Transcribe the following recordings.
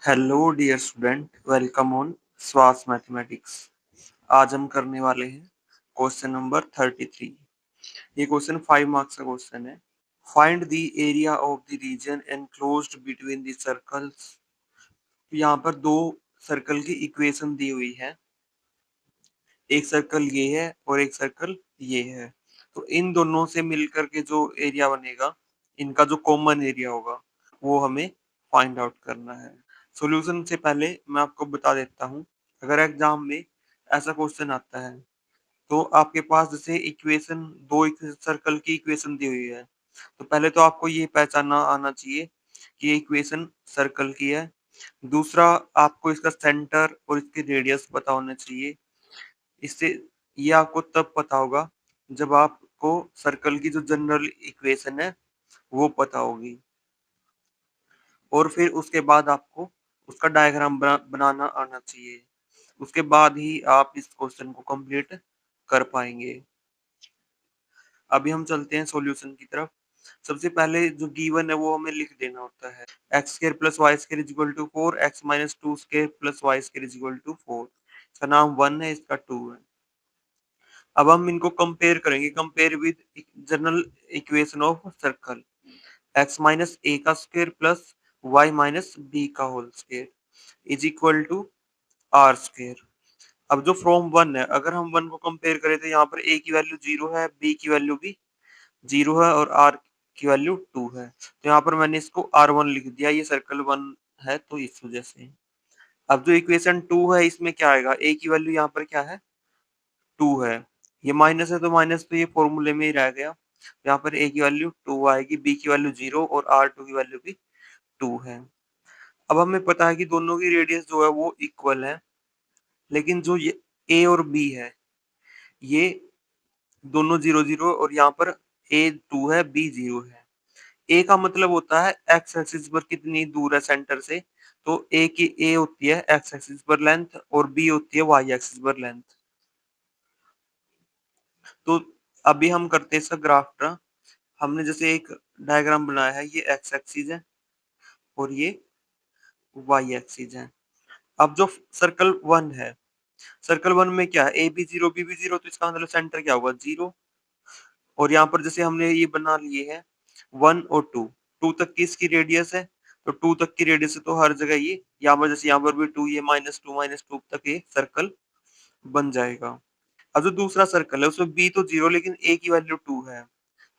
Hello dear student, welcome on Swas Mathematics. आज हम करने वाले हैं क्वेश्चन नंबर 33। ये क्वेश्चन 5 मार्क्स का क्वेश्चन है। Find the area of the region enclosed between the circles. यहाँ पर दो सर्कल की इक्वेशन दी हुई है। एक सर्कल ये है और एक सर्कल ये है। तो इन दोनों से मिलकर के जो एरिया बनेगा, इनका जो कॉमन एरिया होगा, वो हमें फाइंड आउट करना है। सॉल्यूशन से पहले मैं आपको बता देता हूँ, अगर एग्जाम में ऐसा क्वेश्चन आता है तो आपके पास जैसे इक्वेशन, दो सर्कल की इक्वेशन दी हुई है, तो पहले तो आपको ये पहचानना आना चाहिए कि ये इक्वेशन सर्कल की है। दूसरा, आपको इसका सेंटर और इसकी रेडियस पता होना चाहिए। इससे ये आपको तब पता होगा जब आपको सर्कल की जो जनरल इक्वेशन है वो पता होगी, और फिर उसके बाद आपको उसका डायग्राम बनाना आना चाहिए। उसके बाद ही आप इस क्वेश्चन को कंप्लीट कर पाएंगे। अभी हम चलते हैं सॉल्यूशन की तरफ। सबसे पहले जो गिवन है वो हमें लिख देना होता है। X square plus y square is equal to 4, x minus 2 square plus y square is equal to 4। इसका नाम 1 है, इसका 2 है। अब हम इनको कंपेयर करेंगे, compare with general equation of circle. X minus a का square plus y minus b का whole square is equal to r square. अब जो फ्रॉम 1 है, अगर हम 1 को कंपेयर करें तो यहाँ पर ए की वैल्यू 0 है, बी की वैल्यू भी 0 है और आर की वैल्यू 2 है। तो यहाँ पर मैंने इसको R1 लिख दिया, ये सर्कल 1 है तो इस वजह से। अब जो इक्वेशन 2 है, इसमें क्या आएगा, ए की वैल्यू यहाँ पर क्या है, 2 है। ये माइनस है तो माइनस तो ये फॉर्मूले में ही रह गया। यहाँ पर ए की वैल्यू 2 आएगी, बी की वैल्यू 0 और R2 की वैल्यू भी 2 है। अब हमें पता है कि दोनों की रेडियस जो है वो इक्वल है, लेकिन जो ये ए और बी है, ये दोनों 0 0 और यहाँ पर ए 2 है, बी 0 है। ए का मतलब होता है एक्स एक्सिस पर कितनी दूर है सेंटर से। तो ए होती है एक्स एक्सिस पर लेंथ और बी होती है वाई एक्सिस पर लेंथ। तो अभी हम करते हैं इसका ग्राफ ड्रा। हमने जैसे एक डायग्राम बनाया है, ये एक्स एक्सिस है और ये वाई एक्सिस है। अब जो सर्कल 1 है, सर्कल 1 में क्या है, ए बी 0 बी बी 0, तो इसका मतलब सेंटर क्या होगा, 0। और यहाँ पर जैसे हमने ये बना लिए है 1 और 2, 2 तक की इसकी रेडियस है। तो 2 तक की रेडियस है तो हर जगह ये, यहाँ पर जैसे यहाँ पर भी 2, ये -2 तक ये सर्कल बन जाएगा। अब जो दूसरा सर्कल है उसमें बी तो 0 लेकिन ए की वैल्यू 2 है।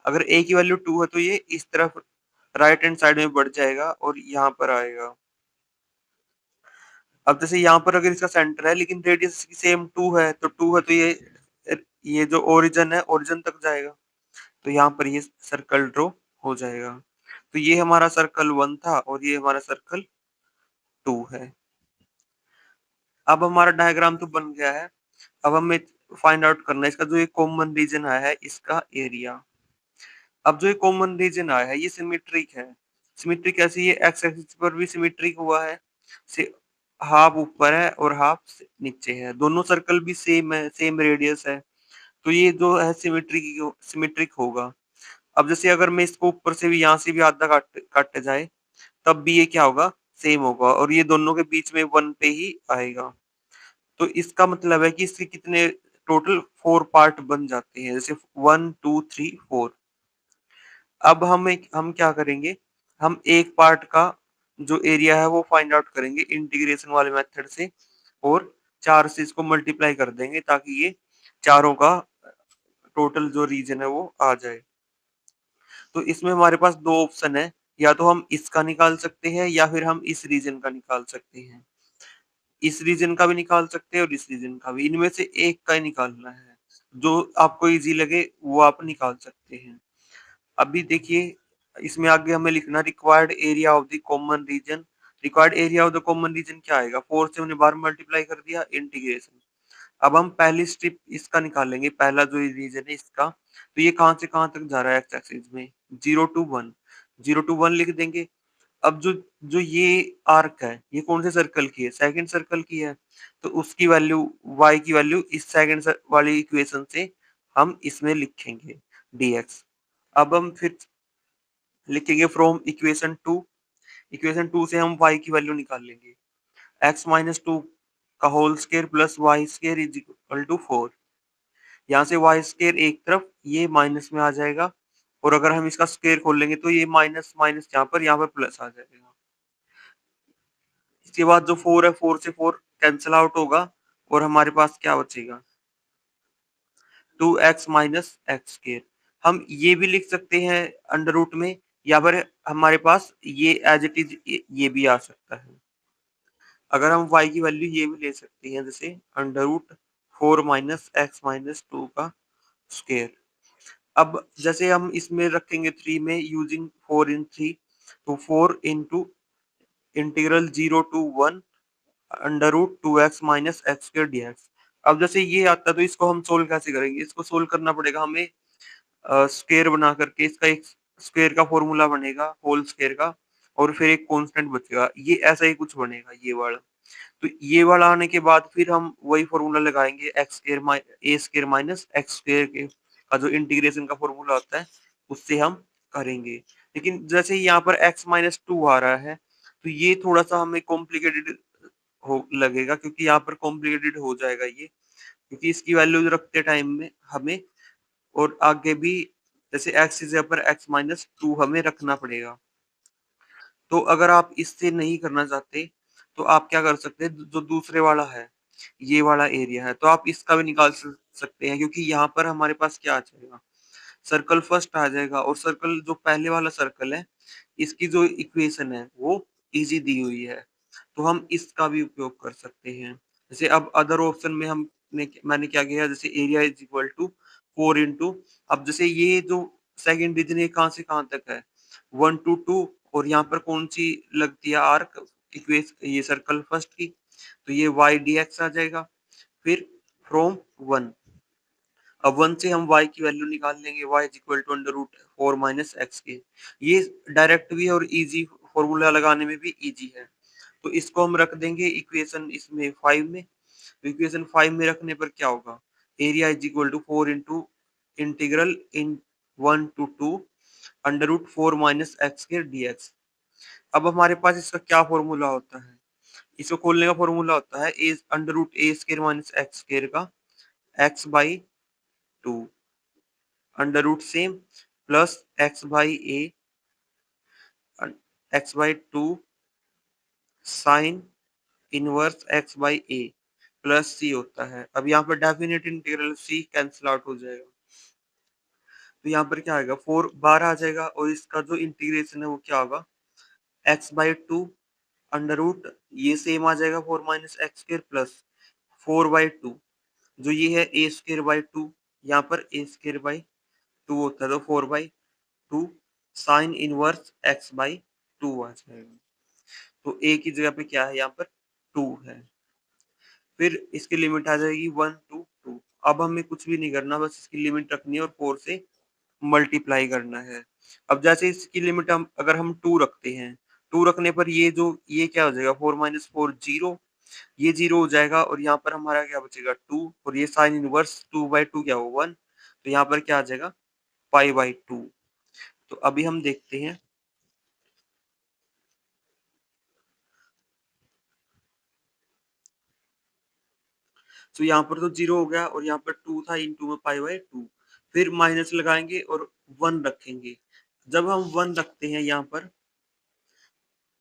अगर ए की वैल्यू 2 है तो ये इस तरफ राइट हैंड साइड में बढ़ जाएगा और यहाँ पर आएगा। अब जैसे यहाँ पर अगर इसका सेंटर है लेकिन रेडियस की सेम 2 है, तो 2 है तो ये जो ओरिजिन है, ओरिजिन तक जाएगा। तो यहाँ पर ये सर्कल ड्रॉ हो जाएगा। तो ये हमारा सर्कल 1 था और ये हमारा सर्कल 2 है। अब हमारा डायग्राम तो बन गया है। अब हमें फाइंड आउट करना है इसका जो ये कॉमन रीजन आया है, इसका एरिया। अब जो ये कॉमन रीजन आया है ये सिमेट्रिक है। सिमेट्रिक ऐसे, ये एक्स एक्सिस पर भी सिमेट्रिक हुआ है, से हाफ ऊपर है और हाफ नीचे है। दोनों सर्कल भी सेम है, सेम रेडियस है, तो ये जो है सिमेट्रिक सिमेट्रिक होगा। अब जैसे अगर मैं इसको ऊपर से भी, यहाँ से भी आधा काट काटे जाए, तब भी ये क्या होगा, सेम होगा, और ये दोनों के बीच में 1 पे ही आएगा। तो इसका मतलब है कि इसके कितने टोटल 4 पार्ट बन जाते हैं, जैसे 1 2 3 4। अब हम क्या करेंगे, हम एक पार्ट का जो एरिया है वो फाइंड आउट करेंगे इंटीग्रेशन वाले मेथड से, और 4 से इसको मल्टीप्लाई कर देंगे ताकि ये चारों का टोटल जो रीजन है वो आ जाए। तो इसमें हमारे पास दो ऑप्शन है, या तो हम इसका निकाल सकते हैं या फिर हम इस रीजन का निकाल सकते हैं। इस रीजन का भी निकाल सकते हैं और इस रीजन का भी, इनमें से एक का ही निकालना है। जो आपको इजी लगे वो आप निकाल सकते हैं। अभी देखिए, इसमें आगे हमें लिखना required area of the common region. Required area of the common region क्या आएगा, 4 से हमने बार मल्टीप्लाई कर दिया, इंटीग्रेशन। अब हम पहली स्टेप इसका निकालेंगे, पहला जो रीजन है इसका। तो ये कहां से कहां तक जा रहा है एक्स एक्सिस में, 0 टू 1, 0 टू 1 लिख देंगे। अब जो जो ये आर्क है, ये कौन से सर्कल की है, सेकंड सर्कल की है। तो उसकी वैल्यू, y की वैल्यू इस सेकंड वाली इक्वेशन से हम इसमें लिखेंगे, dx। अब हम फिर लिखेंगे फ्रॉम इक्वेशन 2, इक्वेशन 2 से हम y की वैल्यू निकाल लेंगे। x माइनस 2 का whole square plus y square is equal to 4। यहाँ से वाई स्क्वायर एक तरफ, ये माइनस में आ जाएगा, और अगर हम इसका स्क्वायर खोल लेंगे तो ये माइनस माइनस यहाँ पर प्लस आ जाएगा। इसके बाद जो 4 है, 4 से 4 कैंसिल आउट होगा और हमारे पास क्या बचेगा, 2x माइनस एक्स स्क्वायर। हम ये भी लिख सकते हैं अंडर रूट में, या फिर हमारे पास ये एज इट इज ये भी आ सकता है। अगर हम y की वैल्यू ये भी ले सकते हैं, जैसे under root 4 minus x minus 2 का स्क्वायर। अब जैसे हम इसमें रखेंगे 3 में यूजिंग 4 इन 3, तो 4 into integral 0 to 1 under root 2x minus x square dx। अब जैसे ये आता है तो इसको हम सोल्व कैसे करेंगे, इसको सोल्व करना पड़ेगा हमें स्क्वायर बना करके। इसका एक स्क्वायर का फॉर्मूला बनेगा होल स्क्वायर का, और फिर एक कांस्टेंट बचेगा, ये ऐसा ही कुछ बनेगा ये वाला। तो ये वाला आने के बाद फिर हम वही फॉर्मूला लगाएंगे, एक्स स्क्वायर ए स्क्वायर माइनस एक्स स्क्वायर के का जो इंटीग्रेशन का फॉर्मूला होता है उससे हम करेंगे। लेकिन जैसे यहाँ पर x माइनस 2 आ रहा है, तो ये थोड़ा सा हमें कॉम्प्लिकेटेड हो लगेगा, क्योंकि यहाँ पर कॉम्प्लिकेटेड हो जाएगा ये, क्योंकि इसकी वैल्यू रखते टाइम में हमें और आगे भी जैसे x इज पर x माइनस 2 हमें रखना पड़ेगा। तो अगर आप इससे नहीं करना चाहते तो आप क्या कर सकते हैं, जो दूसरे वाला है, ये वाला एरिया है, तो आप इसका भी निकाल सकते हैं, क्योंकि यहाँ पर हमारे पास क्या आ जाएगा, सर्कल फर्स्ट आ जाएगा, और सर्कल जो पहले वाला सर्कल है इसकी जो इक्वेशन है वो इजी दी हुई है, तो हम इसका भी उपयोग कर सकते हैं। जैसे अब अदर ऑप्शन में मैंने क्या किया, जैसे area is equal to 4 into, अब जैसे ये जो सेकंड रीजन है कहाँ से कहाँ तक है, 1 टू 2, और यहाँ पर कौन सी लगती है आर्क, इक्वेश ये सर्कल फर्स्ट की, तो ये y dx आ जाएगा। फिर फ्रॉम 1, अब 1 से हम y की वैल्यू निकाल लेंगे, y is equal to under root 4 minus x के। ये डायरेक्ट भी है और इजी, फॉर्मूला लगाने में भी इजी है। तो इसको हम रख देंगे इक्वेशन इसमें 5 में। तो इक्वेशन 5 में रखने पर क्या होगा, area is equal to 4 into integral in 1 to 2 under root 4 minus x के dx। अब हमारे पास इसका क्या फॉर्मूला होता है, इसको खोलने का फॉर्मूला होता है a under root a square minus x square का x by 2 under root same plus x by a x by 2 sine inverse x by a plus c होता है। अब यहाँ पर definite integral c cancel out हो जाएगा, तो यहाँ पर क्या आएगा, 4 बार आ जाएगा, और इसका जो इंटीग्रेशन है वो क्या होगा, एक्स बाई 2 अंडर रूट ये सेम आ जाएगा 4 minus x square plus 4 by 2, जो ये है ए स्क्र बाई 2, यहाँ पर ए स्क्र बाई 2 होता है, तो 4 by 2 sine inverse x by 2 आ जाएगा। तो ए की जगह पे क्या है, यहाँ पर 2 है। फिर इसकी लिमिट आ जाएगी 1 टू 2। अब हमें कुछ भी नहीं करना, बस इसकी लिमिट रखनी है और 4 से मल्टीप्लाई करना है। अब जैसे इसकी लिमिट हम अगर हम 2 रखते हैं, 2 रखने पर ये क्या हो जाएगा, 4 माइनस 4 जीरो, ये जीरो हो जाएगा, और यहाँ पर हमारा क्या बचेगा 2, और ये साइन इनवर्स 2 बाई 2 क्या हो 1, तो यहाँ पर क्या आ जाएगा पाई बाई 2। तो अभी हम देखते हैं, तो यहाँ पर तो जीरो हो गया, और यहाँ पर 2 था इंटू में पाई बाई 2, फिर माइनस लगाएंगे और 1 रखेंगे। जब हम 1 रखते हैं यहाँ पर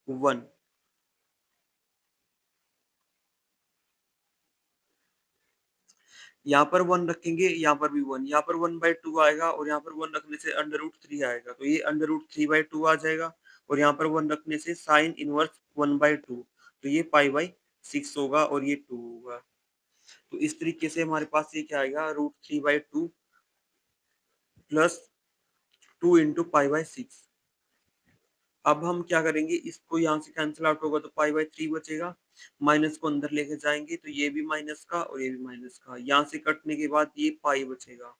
1, यहाँ पर 1 रखेंगे, यहाँ पर भी 1, यहाँ पर 1 बाई 2 आएगा, और यहाँ पर 1 रखने से अंडर रूट 3 आएगा, तो ये अंडर रूट 3 बाई 2 आ जाएगा, और यहाँ पर 1 रखने से साइन इनवर्स 1 बाई 2, तो ये पाई बाई 6 होगा, और ये 2 होगा। तो इस तरीके से हमारे पास ये क्या आएगा, root 3 by 2 plus 2 into pi by 6। अब हम क्या करेंगे, इसको यहाँ से कैंसिल आउट होगा तो पाई बाई 3 बचेगा, माइनस को अंदर लेके जाएंगे तो ये भी माइनस का और ये भी माइनस का, यहाँ से कटने के बाद ये पाई बचेगा,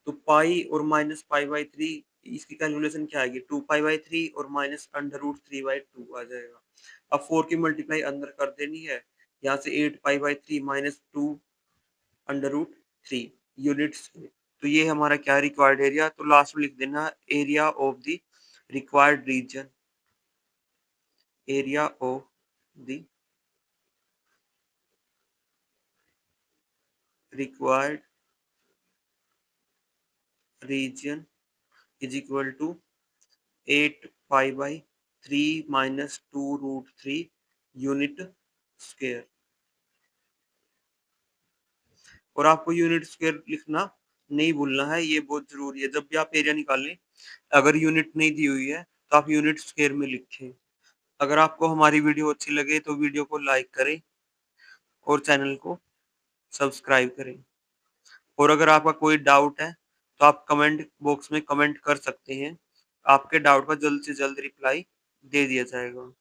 तो पाई और माइनस पाई बाई 3, इसकी कैलकुलेशन क्या आएगी, 2 पाई बाई 3 और माइनस अंडर रूट 3 बाई 2 आ जाएगा। अब 4 की मल्टीप्लाई अंदर कर देनी है, यहाँ से 8 pi by 3 minus 2 under root 3 units. तो ये हमारा क्या रिक्वायर्ड एरिया, तो लास्ट में लिख देना area of the required region. Area of the required region is equal to 8 pi by 3 minus 2√3 unit square. और आपको यूनिट स्क्वायर लिखना नहीं भूलना है, ये बहुत जरूरी है। जब भी आप एरिया निकालें, अगर यूनिट नहीं दी हुई है तो आप यूनिट स्क्वायर में लिखें। अगर आपको हमारी वीडियो अच्छी लगे तो वीडियो को लाइक करें और चैनल को सब्सक्राइब करें। और अगर आपका कोई डाउट है तो आप कमेंट बॉक्स में कमेंट कर सकते हैं। आपके डाउट का जल्द से जल्द रिप्लाई दे दिया जाएगा।